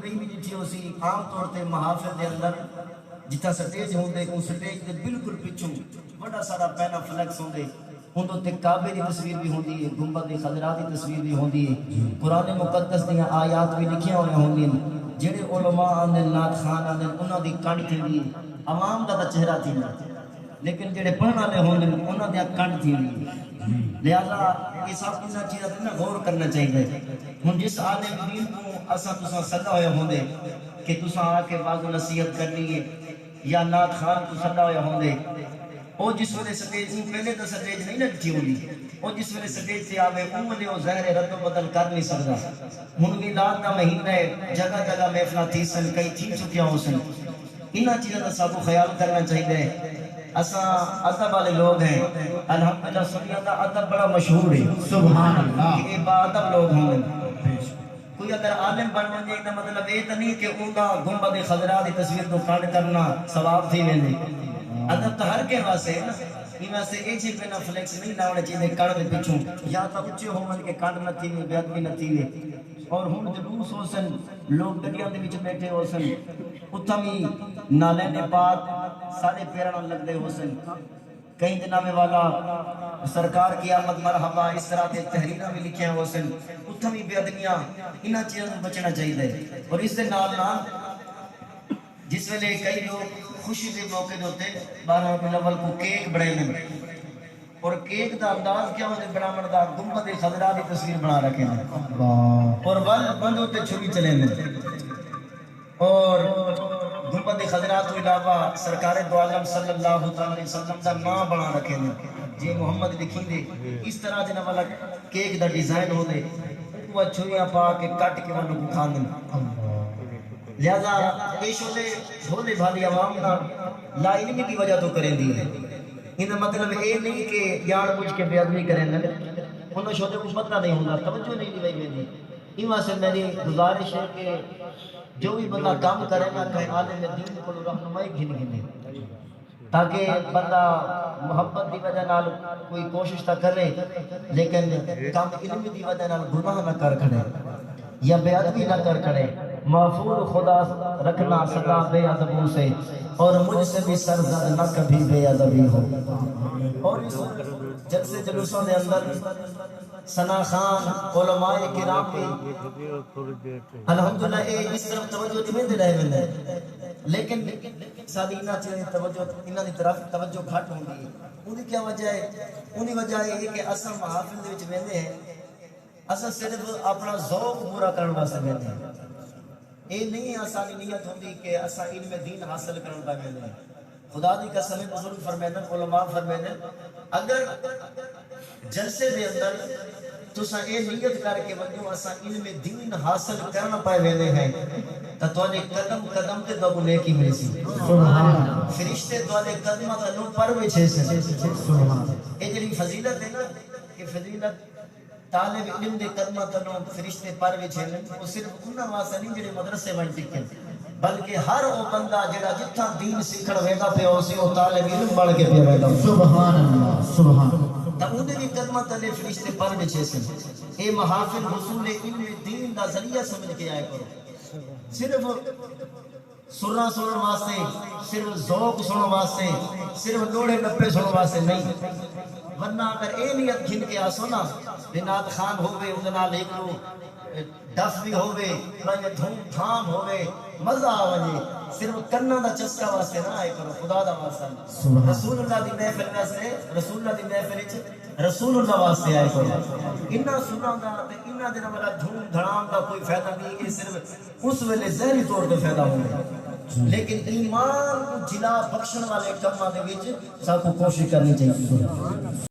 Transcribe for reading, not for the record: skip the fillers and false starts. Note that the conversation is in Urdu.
بھی جتھی ہو سی عام طور تے محافل دے اندر جتھا سٹیج ہوندے اس سٹیج دے بالکل پچھوں بڑا سارا پینا فلیکس ہوندے اندر تے کعبے دی تصویر بھی ہوندی ہے، گنبد خضرا دی تصویر بھی ہوندی ہے، قرآن مقدس دیاں آیات بھی لکھیاں ہوئے ہوندی ہیں، جڑے علماء آندے نعت خان آندے انہاں دی کنڈ تھیندی ہے، عوام دا تے چہرہ تھیندا لیکن جڑے پڑھن والے ہوندے انہاں دی کنڈ تھیندی ہے۔ لہذا یہ سب انہاں چیزاں تے غور کرنا چاہیے۔ ہن جس عالم دین کو اساں تساں سدا ہوئے ہوندے کہ تساں آ کے واعظ و نصیحت کرنی ہے یا نعت خان کو سدا ہوئے ہوندے، او جس ویلے سٹیج سے پہلے تو سٹیج نہیں لگتی ہوندی، او جس ویلے سٹیج سے آوے اونے او ظاہر رد و بدل کر نہیں سکدا۔ ہن میلاد دا مہینہ ہے، جگہ جگہ محفلاں تھی سن، کئی تھی چکیاں ہو سن، انہاں چیزاں دا سب کو خیال کرنا چاہیے۔ اساں ادب والے لوگ ہیں، الحمدللہ سنیاں دا ادب بڑا مشہور ہے، سبحان اللہ، کہ با ادب لوگ ہوں۔ کوئی اگر عالم بن وجے دا مطلب یہ تو نہیں کہ انہاں گنبد خضرا دی تصویر تو کھڑ کرنا ثواب تھی ویندے۔ ادب تو ہر کے واسطے ہے نا، یہ واسطے یہ چیز پہ فلیکس نہیں لاؤنے چاہیے کڑ دے پچھوں، یا تو اچھے ہون کے کڑ نہ تھی بے ادبی نہ تھی۔ اور ہن جلوس ہو سن، لوگ گڈیاں دے وچ بیٹھے ہو سن، اتھا بھی نالے نے پاک سارے پیراں لگ دے ہو سن، کئی جناب والا سرکار کی آمد مرحبا اس طرح کے تحریراں بھی لکھیاں ہو سن، اتھا بھی بے ادبیاں انہاں چیزوں سے بچنا چاہیے۔ اور اس دے نال نال جس ویلے کئی لوگ خوشی دے موقع ہوتے 12 ربیع الاول کو کیک بڑے میں، اور کیک دا انداز کیا ہوتے بڑا مردہ گنبد خضرا دی تصویر بنا رکھے ہیں اور ول بند ہوتے چھری چلے میں، اور گنبد خضرا تو علاوہ سرکار دو عالم صلی اللہ علیہ وسلم دا نام بنا رکھے ہیں، جی محمد لکھی دے اس طرح جنہ والا کیک دا ڈیزائن ہو دے وہ چھریاں پا کے کٹ کے والوں کو کھان دیں۔ لہذا یہ شعلے بھولے بھالی عوام کا لا علمی کی وجہ تو کریں دی ہے، ان مطلب یہ نہیں کہ جان بوجھ کے بے ادبی کریں گے، انہوں شعلے کو پتہ نہیں ہوگا، توجہ نہیں دی وئی دی۔ ان واسطے میری گزارش ہے کہ جو بھی بندہ کام کرے گا کہ عالم دین کو رہنمائی گھن گھنے، تاکہ بندہ محبت دی وجہ نال کوئی کوشش نہ کرے لیکن کام علم دی وجہ نال گناہ نہ کر کھڑے یا بے ادبی نہ کر کھڑے۔ محفوظ خدا رکھنا سدا بے ادبوں سے، اور مجھ سے بھی سرزد نہ کبھی بے ادبی ہو۔ اور اس جلسے جلوسوں دے اندر ثنا خان علماء کرام بھی الحمدللہ اس طرف توجہ نہیں دے رہے ہیں، لیکن ساری انہاں چیزیں توجہ انہاں دی طرف توجہ گھٹ ہوندی ہے۔ انہی کیا وجہ ہے؟ انہی وجہ یہ ہے کہ اساں محافل دے وچ ویندے ہیں، اساں صرف اپنا ذوق پورا کرن واسطے ویندے ہیں، یہ نہیں آسانی نیت ہوندی کہ اساں علم دین حاصل کرن دا ویندے ہیں۔ خدا دی قسم بزرگ فرمائیں، علماء فرمائیں، اگر جلسے دے اندر تساں یہ نیت کر کے ونجو اساں علم دین حاصل کرنا پائے ویندے ہیں تو تواڈے قدم قدم تے دو نیکی ملے سی، سبحان اللہ، فرشتے تواڈے قدماں تے نو پر وچھے سے، سبحان اللہ۔ یہ جڑی فضیلت ہے نا کہ فضیلت طالب علم دے قدماں تے نو فرشتے پر وچھے نے، وہ صرف انہاں واسطے نہیں جڑے مدرسے وچ ٹکے، بلکہ ہر وہ بندہ جڑا جتھا دین سیکھن ویندا پیا ہو سی وہ طالب علم بن کے پیا ویندا، سبحان اللہ، سبحان اللہ۔ تا اودے بھی قدماں تے فرشتے پر وچھے سے۔ اے محافل حصول علم دین دا ذریعہ سمجھ کے آئے کرو، صرف سرنا سنن واسطے، صرف ذوق سنن واسطے، صرف لوڑے نپے سنن واسطے نہیں، ورنہ اگر اے نیت گھن کے آسو نا نعت خان ہوئے اندر نال ایک لو ڈف بھی ہوئے بھائی دھوم دھام ہوئے مزہ آوے، صرف کرنا دا چسکا واسطے نہ آئے کرو، خدا دا واسطہ رسول اللہ دی محفل واسطے، رسول اللہ دی محفل وچ رسول اللہ واسطے آئے کرو۔ انہاں سناں دا تے انہاں دے نال دھوم دھڑام دا کوئی فائدہ نہیں، یہ صرف اس ویلے ظاہری طور تے فائدہ ہوگا، لیکن ایمان کو جلا بخشن والے کماں دے وچ سب کو کوشش کرنی چاہیے۔